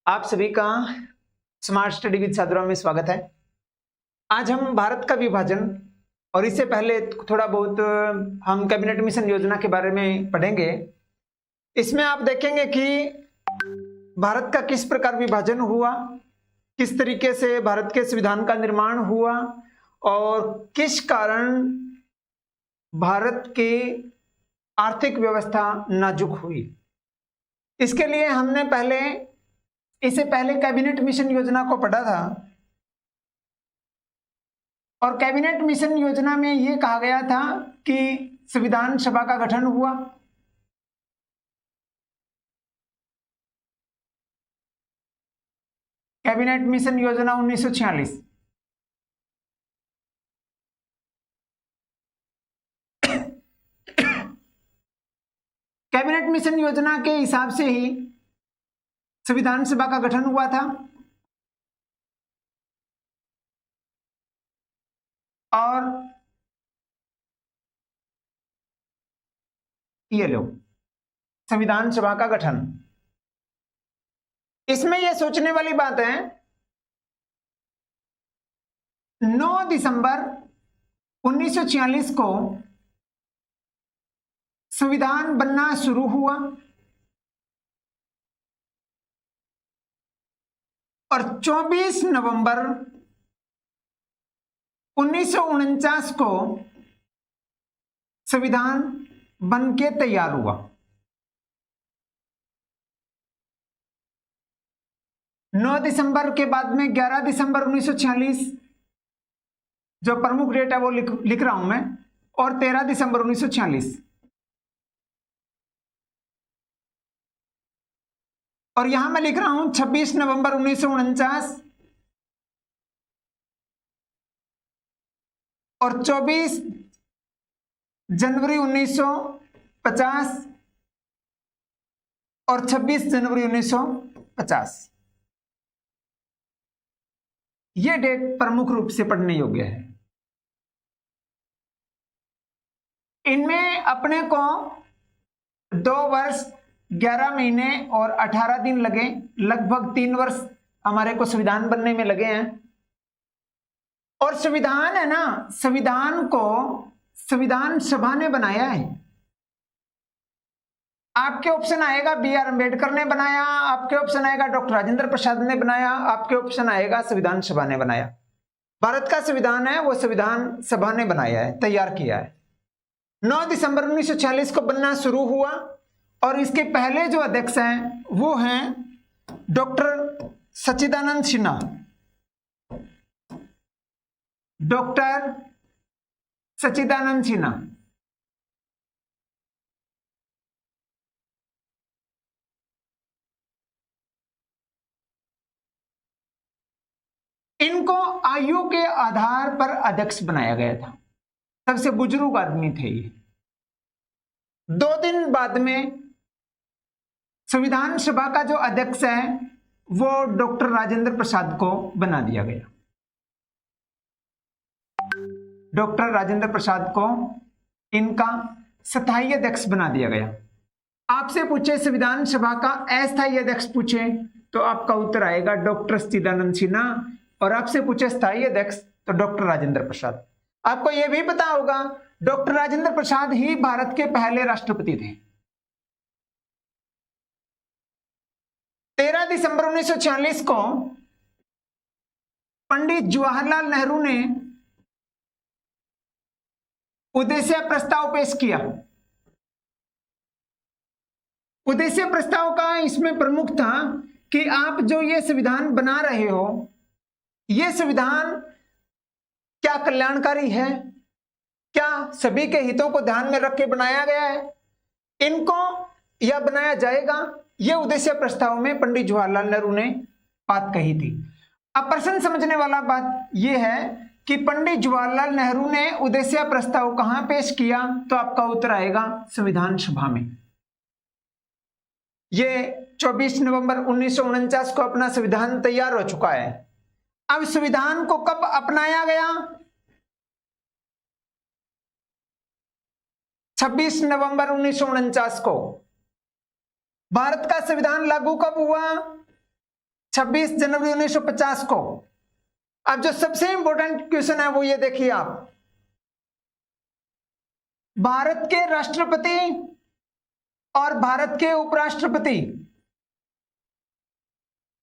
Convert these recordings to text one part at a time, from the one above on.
आप सभी का स्मार्ट स्टडी विद साधुराम में स्वागत है। आज हम भारत का विभाजन और इससे पहले थोड़ा बहुत हम कैबिनेट मिशन योजना के बारे में पढ़ेंगे। इसमें आप देखेंगे कि भारत का किस प्रकार विभाजन हुआ, किस तरीके से भारत के संविधान का निर्माण हुआ और किस कारण भारत की आर्थिक व्यवस्था नाजुक हुई। इसके लिए हमने इससे पहले कैबिनेट मिशन योजना को पढ़ा था और कैबिनेट मिशन योजना में यह कहा गया था कि संविधान सभा का गठन हुआ। कैबिनेट मिशन योजना 1946। कैबिनेट मिशन योजना के हिसाब से ही संविधान सभा का गठन हुआ था और ये लो संविधान सभा का गठन। इसमें यह सोचने वाली बात है 9 दिसंबर 1946 को संविधान बनना शुरू हुआ और 24 नवंबर 1949 को संविधान बन के तैयार हुआ। 9 दिसंबर के बाद में 11 दिसंबर 1946 जो प्रमुख डेट है वो लिख रहा हूं मैं, और 13 दिसंबर 1946 और यहां मैं लिख रहा हूं 26 नवंबर 1949 और 24 जनवरी 1950 और 26 जनवरी 1950। यह डेट प्रमुख रूप से पढ़ने योग्य है। इनमें अपने को 2 वर्ष 11 महीने और 18 दिन लगे, लगभग 3 वर्ष हमारे को संविधान बनने में लगे हैं। और संविधान है ना, संविधान को संविधान सभा ने बनाया है। आपके ऑप्शन आएगा B.R. अम्बेडकर ने बनाया, आपके ऑप्शन आएगा डॉक्टर राजेंद्र प्रसाद ने बनाया, आपके ऑप्शन आएगा संविधान सभा ने बनाया। भारत का संविधान है वो संविधान सभा ने बनाया है, तैयार किया है। 9 दिसंबर 1946 को बनना शुरू हुआ और इसके पहले जो अध्यक्ष हैं वो हैं डॉक्टर सच्चिदानंद सिन्हा। डॉक्टर सच्चिदानंद सिन्हा इनको आयु के आधार पर अध्यक्ष बनाया गया था। सबसे बुजुर्ग आदमी थे ये। 2 दिन बाद में संविधान सभा का जो अध्यक्ष है वो डॉक्टर राजेंद्र प्रसाद को बना दिया गया। डॉक्टर राजेंद्र प्रसाद को इनका स्थायी अध्यक्ष बना दिया गया। आपसे पूछे संविधान सभा का अस्थायी अध्यक्ष पूछे तो आपका उत्तर आएगा डॉक्टर सच्चिदानंद सिन्हा, और आपसे पूछे स्थायी अध्यक्ष तो डॉक्टर राजेंद्र प्रसाद। आपको यह भी पता होगा डॉक्टर राजेंद्र प्रसाद ही भारत के पहले राष्ट्रपति थे। 13 दिसंबर 1946 को पंडित जवाहरलाल नेहरू ने उद्देश्य प्रस्ताव पेश किया। उद्देश्य प्रस्ताव का इसमें प्रमुख था कि आप जो ये संविधान बना रहे हो, ये संविधान क्या कल्याणकारी है, क्या सभी के हितों को ध्यान में रख के बनाया गया है, इनको यह बनाया जाएगा। यह उद्देश्य प्रस्ताव में पंडित जवाहरलाल नेहरू ने बात कही थी। अब प्रश्न समझने वाला बात यह है कि पंडित जवाहरलाल नेहरू ने उद्देश्य प्रस्ताव कहां पेश किया, तो आपका उत्तर आएगा संविधान सभा में। यह 24 नवंबर 1949 को अपना संविधान तैयार हो चुका है। अब संविधान को कब अपनाया गया? 26 नवंबर 1949 को। भारत का संविधान लागू कब हुआ? 26 जनवरी 1950 को। अब जो सबसे इंपॉर्टेंट क्वेश्चन है वो ये देखिए आप, भारत के राष्ट्रपति और भारत के उपराष्ट्रपति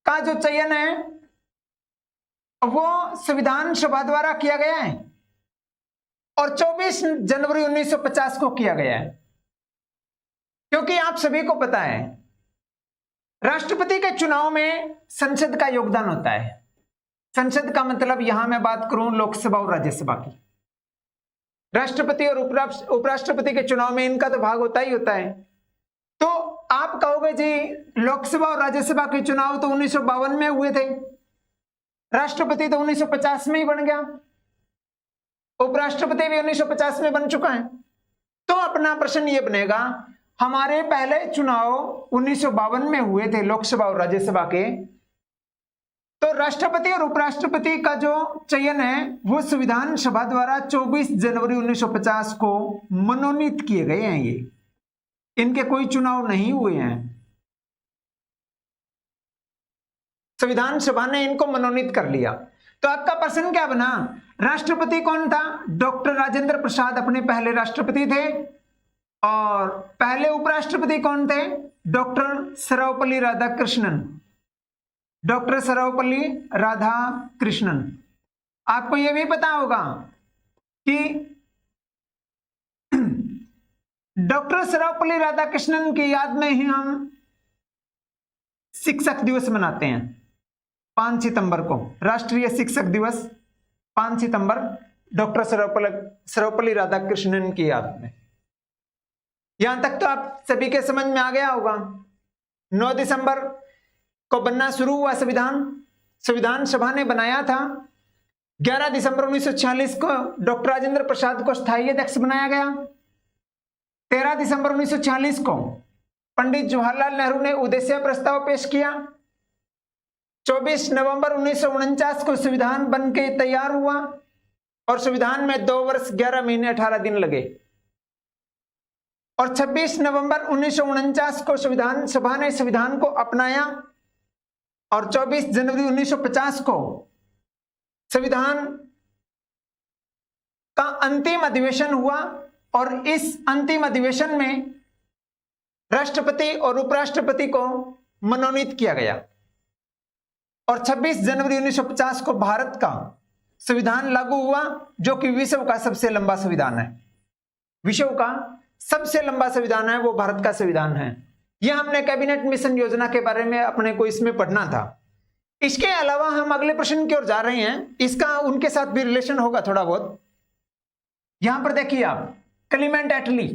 का जो चयन है वो संविधान सभा द्वारा किया गया है और 24 जनवरी 1950 को किया गया है। क्योंकि आप सभी को पता है राष्ट्रपति के चुनाव में संसद का योगदान होता है। संसद का मतलब यहां मैं बात करूं लोकसभा और राज्यसभा की। राष्ट्रपति और उपराष्ट्रपति के चुनाव में इनका तो भाग होता ही होता है। तो आप कहोगे जी लोकसभा और राज्यसभा के चुनाव तो 1952 में हुए थे, राष्ट्रपति तो 1950 में ही बन गया, उपराष्ट्रपति भी 1950 में बन चुका है। तो अपना प्रश्न ये बनेगा, हमारे पहले चुनाव 1952 में हुए थे लोकसभा और राज्यसभा के, तो राष्ट्रपति और उपराष्ट्रपति का जो चयन है वो संविधान सभा द्वारा 24 जनवरी 1950 को मनोनीत किए गए हैं। ये इनके कोई चुनाव नहीं हुए हैं, संविधान सभा ने इनको मनोनीत कर लिया। तो आपका प्रश्न क्या बना, राष्ट्रपति कौन था? डॉक्टर राजेंद्र प्रसाद अपने पहले राष्ट्रपति थे। और पहले उपराष्ट्रपति कौन थे? डॉक्टर सर्वपल्ली राधाकृष्णन। डॉक्टर सर्वपल्ली राधाकृष्णन। आपको यह भी पता होगा कि डॉक्टर सर्वपल्ली राधाकृष्णन की याद में ही हम शिक्षक दिवस मनाते हैं 5 सितंबर को, राष्ट्रीय शिक्षक दिवस 5 सितंबर डॉक्टर सर्वपल्ली राधाकृष्णन की याद में। यहां तक तो आप सभी के समझ में आ गया होगा। 9 दिसंबर को बनना शुरू हुआ संविधान, संविधान सभा ने बनाया था। 11 दिसंबर 1946 को डॉक्टर राजेंद्र प्रसाद को स्थायी अध्यक्ष बनाया गया। 13 दिसंबर 1946 को पंडित जवाहरलाल नेहरू ने उद्देश्य प्रस्ताव पेश किया। 24 नवंबर 1949 को संविधान बन के तैयार हुआ और संविधान में 2 वर्ष 11 महीने 18 दिन लगे। और 26 नवंबर 1949 को संविधान सभा ने संविधान को अपनाया और 24 जनवरी 1950 को संविधान का अंतिम अधिवेशन हुआ और इस अंतिम अधिवेशन में राष्ट्रपति और उपराष्ट्रपति को मनोनीत किया गया। और 26 जनवरी 1950 को भारत का संविधान लागू हुआ, जो कि विश्व का सबसे लंबा संविधान है। विश्व का सबसे लंबा संविधान है वो भारत का संविधान है। यह हमने कैबिनेट मिशन योजना के बारे में अपने को इसमें पढ़ना था। इसके अलावा हम अगले प्रश्न की ओर जा रहे हैं, इसका उनके साथ भी रिलेशन होगा थोड़ा बहुत। यहां पर देखिए आप, क्लेमेंट एटली।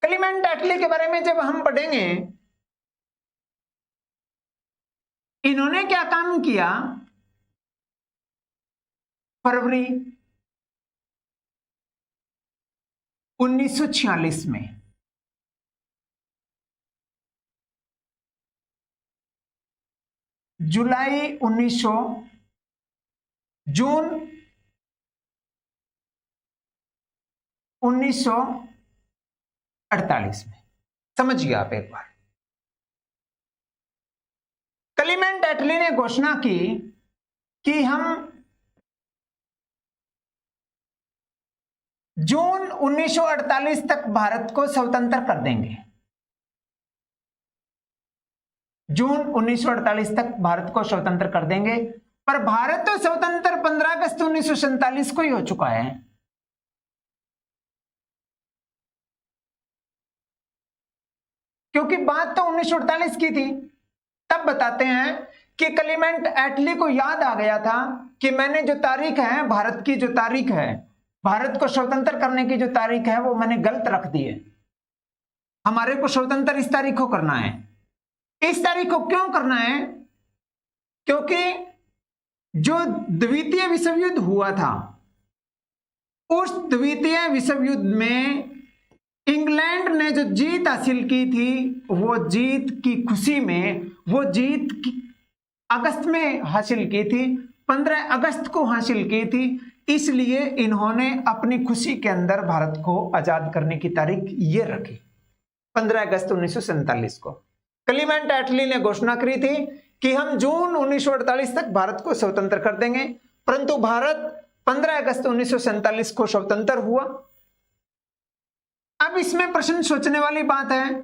क्लेमेंट एटली के बारे में जब हम पढ़ेंगे, इन्होंने क्या काम किया, फरवरी 1946 में जुलाई 1900 जून 1948 में। समझिए आप एक बार, क्लेमेंट एटली ने घोषणा की कि हम जून 1948 तक भारत को स्वतंत्र कर देंगे। जून 1948 तक भारत को स्वतंत्र कर देंगे। पर भारत तो स्वतंत्र 15 अगस्त 1947 को ही हो चुका है। क्योंकि बात तो 1948 की थी। तब बताते हैं कि क्लेमेंट एटली को याद आ गया था कि मैंने जो तारीख है, भारत की जो तारीख है, भारत को स्वतंत्र करने की जो तारीख है, वो मैंने गलत रख दी है। हमारे को स्वतंत्र इस तारीख को करना है। इस तारीख को क्यों करना है? क्योंकि जो द्वितीय विश्व युद्ध हुआ था, उस द्वितीय विश्व युद्ध में इंग्लैंड ने जो जीत हासिल की थी, वो जीत की खुशी में, वो जीत अगस्त में हासिल की थी, 15 अगस्त को हासिल की थी। इसलिए इन्होंने अपनी खुशी के अंदर भारत को आजाद करने की तारीख ये रखी 15 अगस्त 1947 को। क्लीमेंट एटली ने घोषणा करी थी कि हम जून 1948 तक भारत को स्वतंत्र कर देंगे, परंतु भारत 15 अगस्त 1947 को स्वतंत्र हुआ। अब इसमें प्रश्न सोचने वाली बात है,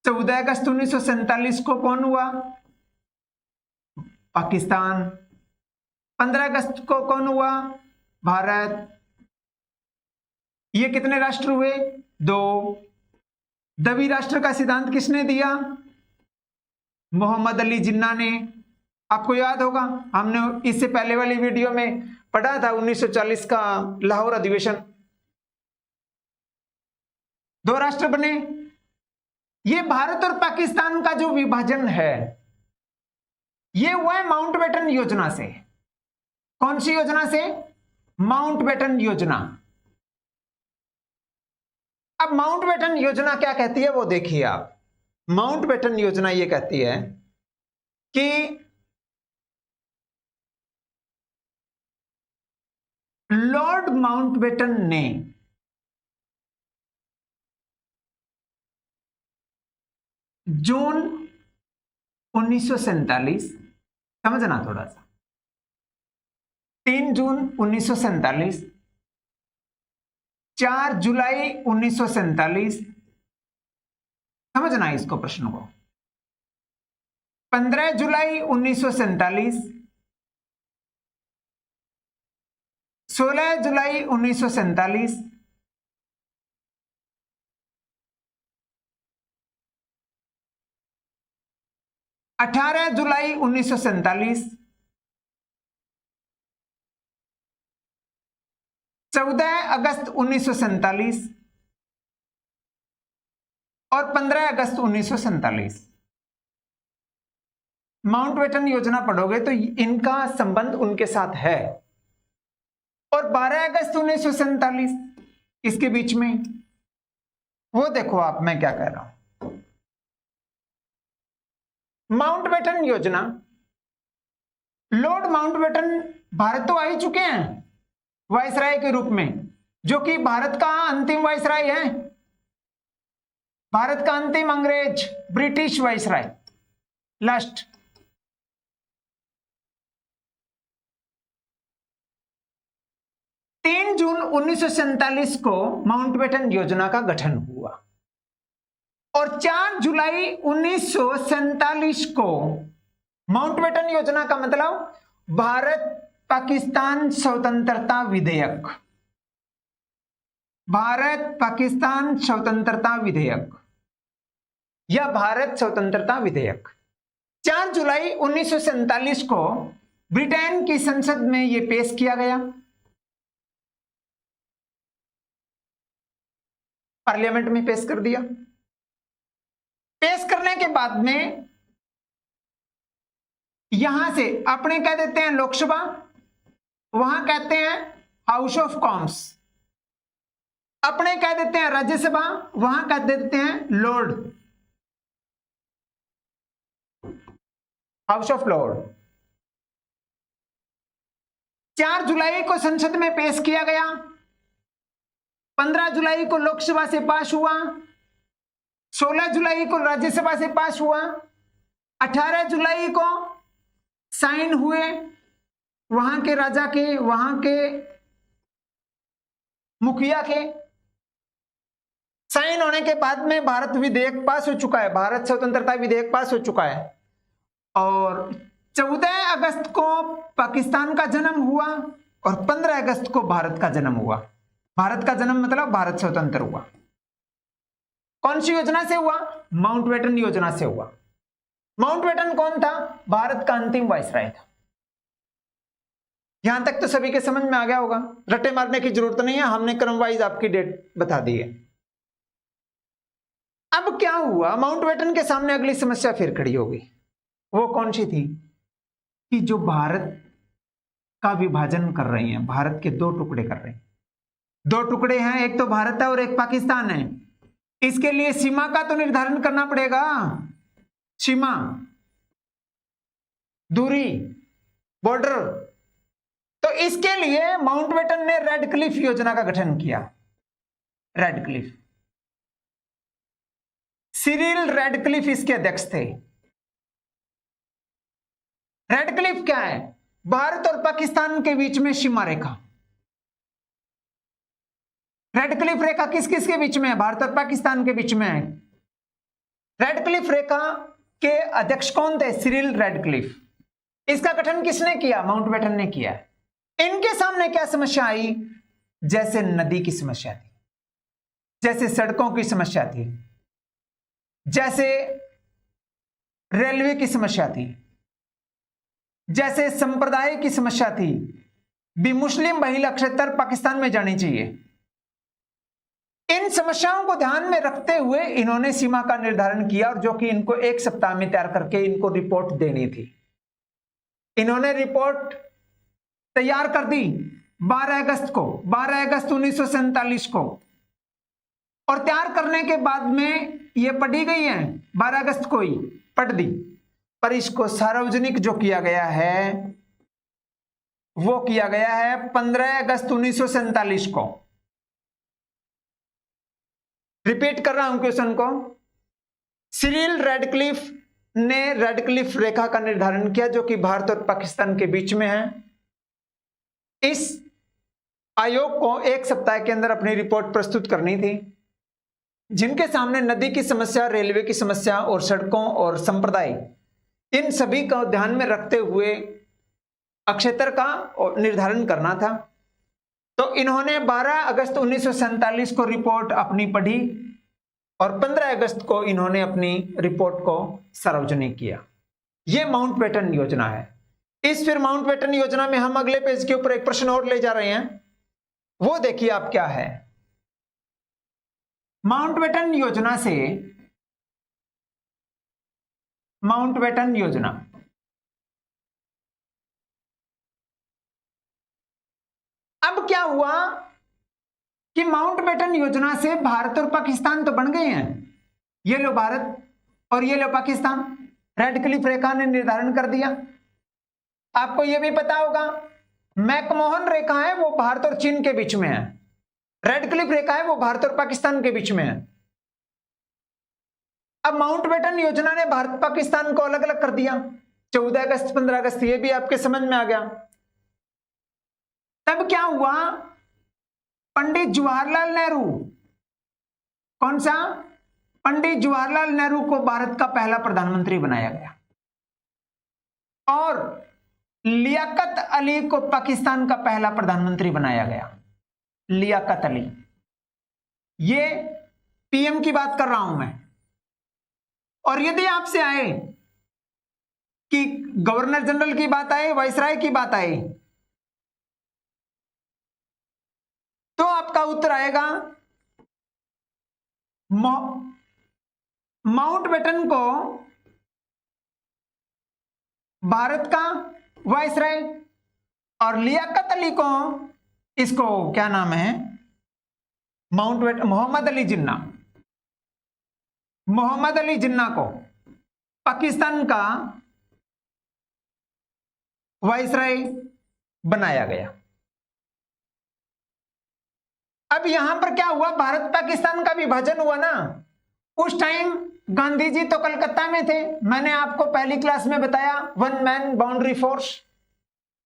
14 अगस्त 1947 को कौन हुआ? पाकिस्तान। 15 अगस्त को कौन हुआ? भारत। ये कितने राष्ट्र हुए? 2। द्वि राष्ट्र का सिद्धांत किसने दिया? मोहम्मद अली जिन्ना ने। आपको याद होगा, हमने इससे पहले वाली वीडियो में पढ़ा था 1940 का लाहौर अधिवेशन। 2 राष्ट्र बने। ये भारत और पाकिस्तान का जो विभाजन है ये हुआ है माउंटबेटन योजना से। कौन सी योजना से? माउंटबेटन योजना। अब माउंटबेटन योजना क्या कहती है वो देखिए आप। माउंटबेटन योजना ये कहती है कि लॉर्ड माउंटबेटन ने जून 1947, समझना थोड़ा सा, 3 जून 1947, 4 जुलाई 1947, समझना इसको प्रश्न को, 15 जुलाई 1947, 16 जुलाई 1947, 18 जुलाई 1947, 14 अगस्त 1947 और 15 अगस्त 1947। माउंटबेटन योजना पढ़ोगे तो इनका संबंध उनके साथ है। और 12 अगस्त 1947 इसके बीच में, वो देखो आप मैं क्या कह रहा हूं। माउंटबेटन योजना, लॉर्ड माउंटबेटन भारत तो आ ही चुके हैं वायसराय के रूप में, जो कि भारत का अंतिम वायसराय है, भारत का अंतिम अंग्रेज, ब्रिटिश वायसराय लास्ट। जून 1947 को माउंटबेटन योजना का गठन हुआ और 4 जुलाई 1947 को माउंटबेटन योजना का मतलब भारत पाकिस्तान स्वतंत्रता विधेयक, भारत पाकिस्तान स्वतंत्रता विधेयक या भारत स्वतंत्रता विधेयक 4 जुलाई 1947 को ब्रिटेन की संसद में यह पेश किया गया, पार्लियामेंट में पेश कर दिया। पेश करने के बाद में यहां से अपने कह देते हैं लोकसभा, वहां कहते हैं हाउस ऑफ कॉमन्स, अपने कह देते हैं राज्यसभा, वहां कह देते हैं लॉर्ड, हाउस ऑफ लॉर्ड। 4 जुलाई को संसद में पेश किया गया, 15 जुलाई को लोकसभा से पास हुआ, 16 जुलाई को राज्यसभा से पास हुआ, 18 जुलाई को साइन हुए वहां के राजा के, वहां के मुखिया के। साइन होने के बाद में भारत विधेयक पास हो चुका है, भारत स्वतंत्रता विधेयक पास हो चुका है। और 14 अगस्त को पाकिस्तान का जन्म हुआ और 15 अगस्त को भारत का जन्म हुआ। भारत का जन्म मतलब भारत स्वतंत्र हुआ। कौन सी योजना से हुआ? माउंटबेटन योजना से हुआ। माउंटबेटन कौन था? भारत का अंतिम वायसराय था। यहां तक तो सभी के समझ में आ गया होगा, रट्टे मारने की जरूरत नहीं है, हमने क्रम वाइज आपकी डेट बता दी है। अब क्या हुआ, माउंटबेटन के सामने अगली समस्या फिर खड़ी हो गई। वो कौन सी थी कि जो भारत का विभाजन कर रहे हैं, भारत के 2 टुकड़े कर रहे हैं, 2 टुकड़े हैं, एक तो भारत है और एक पाकिस्तान है। इसके लिए सीमा का तो निर्धारण करना पड़ेगा, सीमा, दूरी, बॉर्डर। तो इसके लिए माउंटबेटन ने रेडक्लिफ योजना का गठन किया। रेडक्लिफ, सिरिल रेडक्लिफ इसके अध्यक्ष थे। रेडक्लिफ क्या है? भारत और पाकिस्तान के बीच में सीमा रेखा। रेडक्लिफ रेखा किस किस के बीच में है? भारत और पाकिस्तान के बीच में है। रेडक्लिफ रेखा के अध्यक्ष कौन थे? Cyril Radcliffe. इसका गठन किसने किया? माउंटबेटन ने किया। इनके सामने क्या समस्या आई? जैसे नदी की समस्या थी, जैसे सड़कों की समस्या थी, जैसे रेलवे की समस्या थी, जैसे संप्रदाय की समस्या थी। भी मुस्लिम महिला क्षेत्र पाकिस्तान में जानी चाहिए। इन समस्याओं को ध्यान में रखते हुए इन्होंने सीमा का निर्धारण किया, और जो कि इनको 1 सप्ताह में तैयार करके इनको रिपोर्ट देनी थी। इन्होंने रिपोर्ट तैयार कर दी 12 अगस्त 1947 को, और तैयार करने के बाद में ये पढ़ी गई है 12 अगस्त को ही पढ़ दी, पर इसको सार्वजनिक जो किया गया है वो किया गया है 15 अगस्त 1947 को। रिपीट कर रहा हूं क्वेश्चन को। सिरिल रेडक्लिफ ने रेडक्लिफ रेखा का निर्धारण किया, जो कि भारत और पाकिस्तान के बीच में है। इस आयोग को 1 सप्ताह के अंदर अपनी रिपोर्ट प्रस्तुत करनी थी, जिनके सामने नदी की समस्या, रेलवे की समस्या और सड़कों और संप्रदाय, इन सभी को ध्यान में रखते हुए क्षेत्र का निर्धारण करना था। तो इन्होंने 12 अगस्त 1947 को रिपोर्ट अपनी पढ़ी, और 15 अगस्त को इन्होंने अपनी रिपोर्ट को सार्वजनिक किया। यह माउंटबेटन योजना है। इस फिर माउंटबेटन योजना में हम अगले पेज के ऊपर एक प्रश्न और ले जा रहे हैं, वो देखिए आप क्या है। माउंटबेटन योजना से, माउंटबेटन योजना अब क्या हुआ कि माउंटबेटन योजना से भारत और पाकिस्तान तो बन गए हैं। ये लो भारत और ये लो पाकिस्तान, रेडक्लिफ रेखा ने निर्धारण कर दिया। आपको यह भी पता होगा मैकमोहन रेखा है वो भारत और चीन के बीच में है, रेडक्लिफ रेखा है वो भारत और पाकिस्तान के बीच में है। अब माउंटबेटन योजना ने भारत पाकिस्तान को अलग अलग कर दिया। 14 अगस्त 15 अगस्त ये भी आपके समझ में आ गया। तब क्या हुआ? पंडित जवाहरलाल नेहरू, कौन सा? पंडित जवाहरलाल नेहरू को भारत का पहला प्रधानमंत्री बनाया गया, और लियाकत अली को पाकिस्तान का पहला प्रधानमंत्री बनाया गया। लियाकत अली, ये पीएम की बात कर रहा हूं मैं। और यदि आपसे आए कि गवर्नर जनरल की बात आए, वाइसराय की बात आए, तो आपका उत्तर आएगा माउंटबेटन को भारत का वाइसराय, और लियाकत अली को, इसको क्या नाम है, मोहम्मद अली जिन्ना, मोहम्मद अली जिन्ना को पाकिस्तान का वाइसराय बनाया गया। अब यहां पर क्या हुआ? भारत पाकिस्तान का विभाजन हुआ ना। उस टाइम गांधी जी तो कलकत्ता में थे, मैंने आपको पहली क्लास में बताया, 1 man boundary force.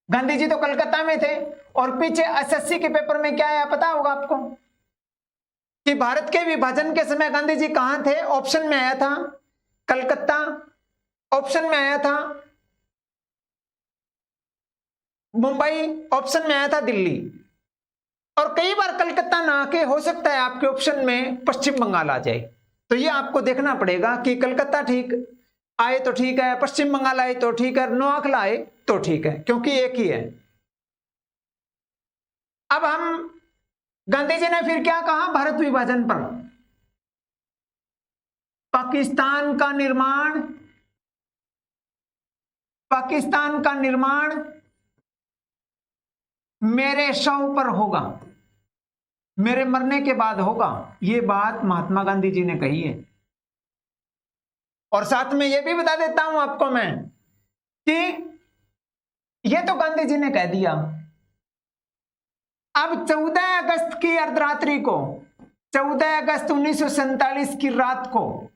Gandhi ji तो कलकत्ता में थे, और पीछे एसएससी के पेपर में क्या आया पता होगा आपको कि भारत के विभाजन के समय गांधी जी कहां थे? ऑप्शन में आया था कलकत्ता, ऑप्शन में आया था मुंबई, ऑप्शन में आया था दिल्ली, और कई बार कलकत्ता ना आके हो सकता है आपके ऑप्शन में पश्चिम बंगाल आ जाए। तो ये आपको देखना पड़ेगा कि कलकत्ता ठीक आए तो ठीक है, पश्चिम बंगाल आए तो ठीक है, नोआखला आए तो ठीक है, क्योंकि एक ही है। अब हम, गांधी जी ने फिर क्या कहा भारत विभाजन पर? पाकिस्तान का निर्माण, पाकिस्तान का निर्माण मेरे शव पर होगा, मेरे मरने के बाद होगा। यह बात महात्मा गांधी जी ने कही है। और साथ में यह भी बता देता हूं आपको मैं कि यह तो गांधी जी ने कह दिया, अब 14 अगस्त की अर्धरात्रि को, 14 अगस्त 1947 की रात को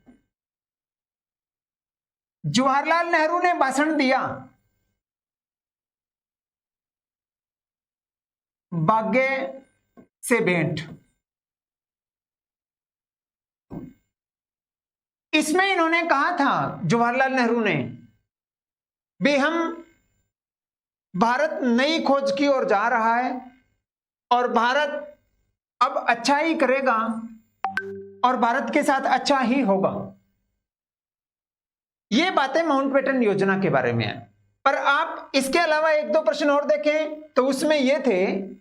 जवाहरलाल नेहरू ने भाषण दिया। भाग्य से भेंट। इसमें इन्होंने कहा था, जवाहरलाल नेहरू ने, भी हम भारत नई खोज की ओर जा रहा है और भारत अब अच्छा ही करेगा और भारत के साथ अच्छा ही होगा। ये बातें माउंटबेटन योजना के बारे में है। पर आप इसके अलावा एक दो प्रश्न और देखें तो उसमें ये थे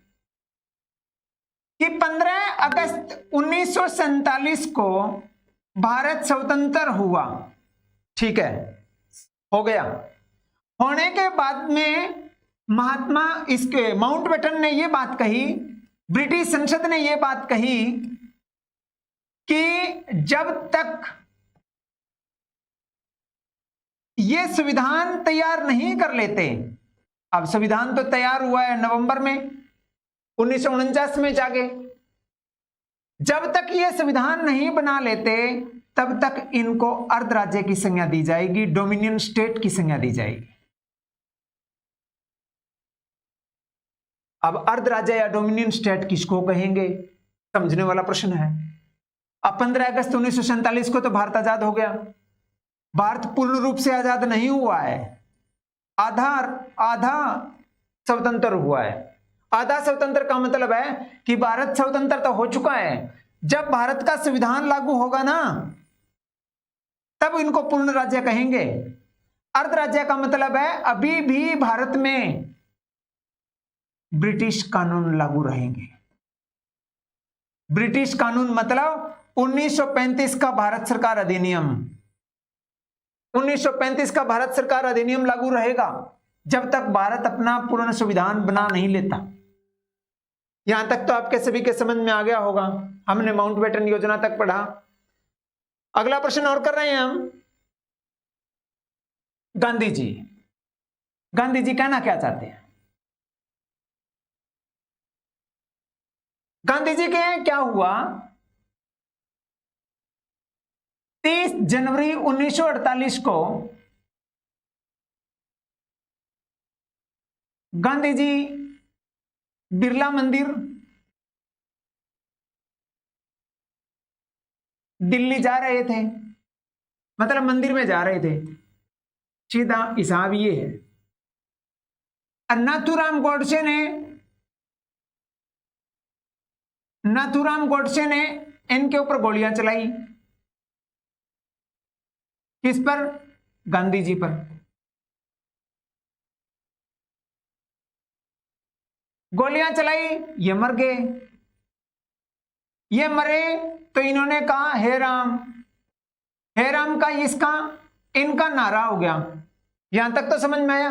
कि 15 अगस्त 1947 को भारत स्वतंत्र हुआ। ठीक है, हो गया। होने के बाद में महात्मा इसके माउंटबेटन ने यह बात कही, ब्रिटिश संसद ने यह बात कही कि जब तक ये संविधान तैयार नहीं कर लेते, अब संविधान तो तैयार हुआ है नवंबर में 1949 में जाके, जब तक ये संविधान नहीं बना लेते तब तक इनको अर्ध राज्य की संज्ञा दी जाएगी, डोमिनियन स्टेट की संज्ञा दी जाएगी। अब अर्ध राज्य या डोमिनियन स्टेट किसको कहेंगे, समझने वाला प्रश्न है। अब 15 अगस्त 1947 को तो भारत आजाद हो गया। भारत पूर्ण रूप से आजाद नहीं हुआ है, आधा स्वतंत्र हुआ है। आधा स्वतंत्र का मतलब है कि भारत स्वतंत्र तो हो चुका है, जब भारत का संविधान लागू होगा ना तब इनको पूर्ण राज्य कहेंगे। अर्ध राज्य का मतलब है अभी भी भारत में ब्रिटिश कानून लागू रहेंगे। ब्रिटिश कानून मतलब 1935 का भारत सरकार अधिनियम, 1935 का भारत सरकार अधिनियम लागू रहेगा जब तक भारत अपना पूर्ण संविधान बना नहीं लेता। यहां तक तो आपके सभी के समझ में आ गया होगा, हमने माउंटबेटन योजना तक पढ़ा। अगला प्रश्न और कर रहे हैं हम। गांधी जी कहना क्या चाहते हैं? गांधी जी के क्या हुआ, 30 जनवरी 1948 को गांधी जी बिरला मंदिर दिल्ली जा रहे थे, मतलब मंदिर में जा रहे थे। सीधा हिसाब ये है, नाथूराम गोडसे ने इनके ऊपर गोलियां चलाई। किस पर? गांधी जी पर। गोलियां चलाई, ये मर गए। ये मरे तो इन्होंने कहा हे राम का इनका नारा हो गया। यहां तक तो समझ में आया।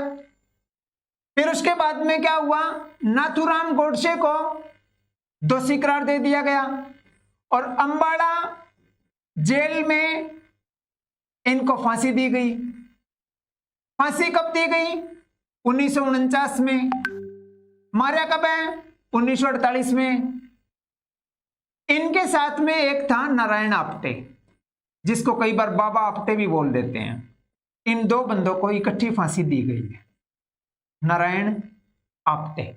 फिर उसके बाद में क्या हुआ, नाथूराम गोडसे को दोषी करार दे दिया गया और अंबाला जेल में इनको फांसी दी गई। फांसी कब दी गई? 1949 में। मारा कब है? 1948 में। इनके साथ में एक था नारायण आप्टे, जिसको कई बार बाबा आप्टे भी बोल देते हैं। इन दो बंदों को इकट्ठी फांसी दी गई है, नारायण आप्टे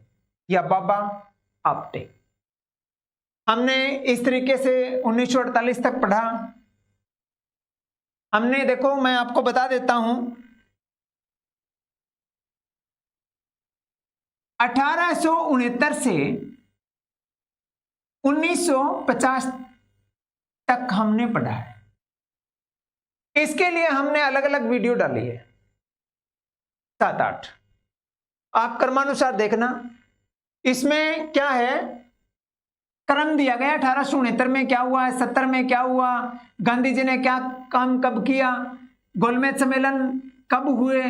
या बाबा आप्टे। हमने इस तरीके से 1948 तक पढ़ा। हमने देखो, मैं आपको बता देता हूं, 1869 से 1950 तक हमने पढ़ा है। इसके लिए हमने अलग अलग वीडियो डाली है, 7-8। आप क्रमानुसार देखना। इसमें क्या है, क्रम दिया गया। 1869 में क्या हुआ है, 70 में क्या हुआ, गांधी जी ने क्या काम कब किया, गोलमेज सम्मेलन कब हुए,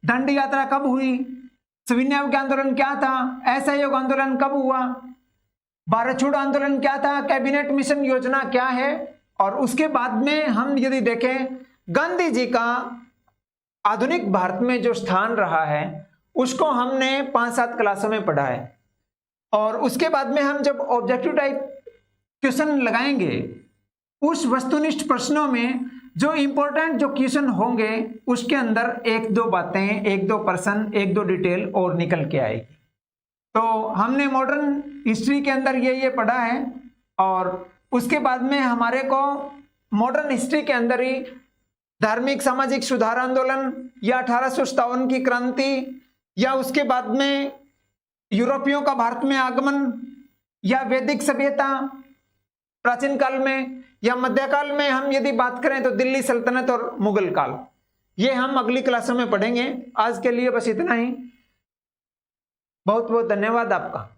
दांडी यात्रा कब हुई, सविनय आंदोलन क्या था, असहयोग आंदोलन कब हुआ, भारत छोड़ो आंदोलन क्या था, कैबिनेट मिशन योजना क्या है। और उसके बाद में हम यदि देखें, गांधी जी का आधुनिक भारत में जो स्थान रहा है उसको हमने 5-7 क्लासों में पढ़ा है। और उसके बाद में हम जब ऑब्जेक्टिव टाइप क्वेश्चन लगाएंगे, उस वस्तुनिष्ठ प्रश्नों में जो इंपॉर्टेंट जो क्वेश्चन होंगे उसके अंदर एक दो बातें, एक दो प्रश्न, एक दो डिटेल और निकल के आएगी। तो हमने मॉडर्न हिस्ट्री के अंदर ये पढ़ा है, और उसके बाद में हमारे को मॉडर्न हिस्ट्री के अंदर ही धार्मिक सामाजिक सुधार आंदोलन या 1857 की क्रांति, या उसके बाद में यूरोपियों का भारत में आगमन, या वैदिक सभ्यता प्राचीन काल में, या मध्यकाल में हम यदि बात करें तो दिल्ली सल्तनत और मुगल काल, ये हम अगली क्लासों में पढ़ेंगे। आज के लिए बस इतना ही। बहुत बहुत धन्यवाद आपका।